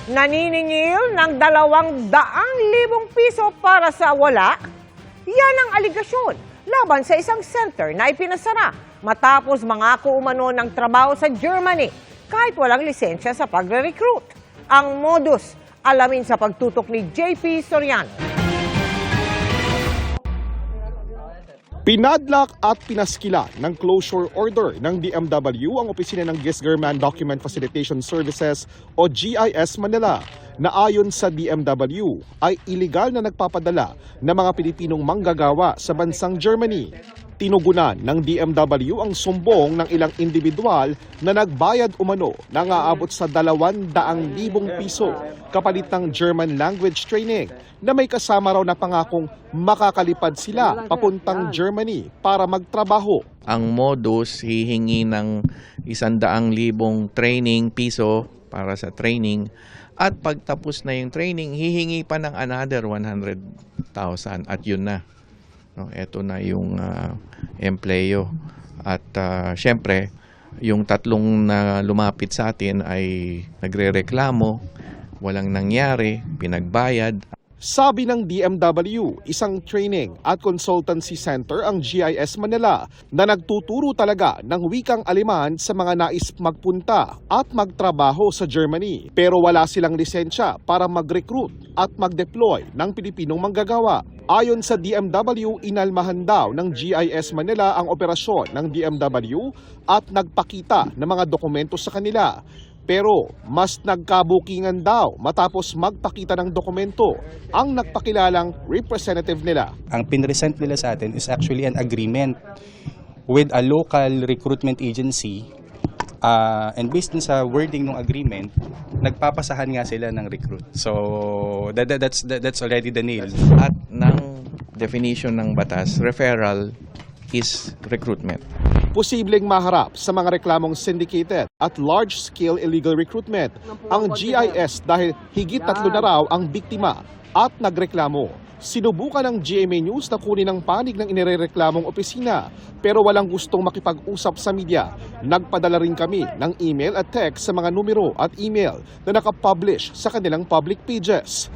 Naniningil ng 200,000 piso para sa wala? Yan ang aligasyon laban sa isang center na ipinasara matapos mangako umano ng trabaho sa Germany kahit walang lisensya sa pagre-recruit. Ang modus, alamin sa pagtutok ni JP Soriano. Pinadlak at pinaskila ng closure order ng DMW ang opisina ng Gisgerman Document Facilitation Services o GIS Manila na ayon sa DMW ay iligal na nagpapadala ng mga Pilipinong manggagawa sa bansang Germany. Tinugunan ng DMW ang sumbong ng ilang individual na nagbayad umano na aabot sa 200,000 piso kapalit ng German language training na may kasama raw na pangakong makakalipad sila papuntang Germany para magtrabaho. Ang modus, hihingi ng 100,000 training piso para sa training at pagtapos na yung training, hihingi pa ng another 100,000 at yun na. No, ito na yung empleyo. At syempre, yung tatlong na lumapit sa atin ay nagrereklamo, walang nangyari, pinagbayad. Sabi ng DMW, isang training at consultancy center ang GIS Manila na nagtuturo talaga ng wikang Aleman sa mga nais magpunta at magtrabaho sa Germany. Pero wala silang lisensya para mag-recruit at mag-deploy ng Pilipinong manggagawa. Ayon sa DMW, inalmahan daw ng GIS Manila ang operasyon ng DMW at nagpakita ng mga dokumento sa kanila. Pero mas nagkabukingan daw matapos magpakita ng dokumento ang nagpakilalang representative nila. Ang pinresent nila sa atin is actually an agreement with a local recruitment agency and based dun sa wording ng agreement, nagpapasahan nga sila ng recruit. So that's already the nail. At ng definition ng batas, referral is recruitment. Posibleng maharap sa mga reklamong syndicated at large-scale illegal recruitment ang GIS dahil higit 3 na raw ang biktima at nagreklamo. Sinubukan ng GMA News na kunin ang panig ng inirereklamong opisina pero walang gustong makipag-usap sa media. Nagpadala rin kami ng email at text sa mga numero at email na nakapublish sa kanilang public pages.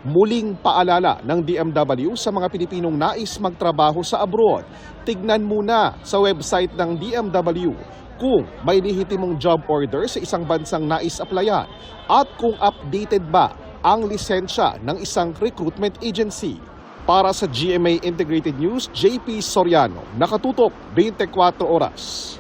Muling paalala ng DMW sa mga Pilipinong nais magtrabaho sa abroad, tignan muna sa website ng DMW kung may lehitimong job order sa isang bansang nais applyan at kung updated ba ang lisensya ng isang recruitment agency. Para sa GMA Integrated News, JP Soriano, nakatutok 24 oras.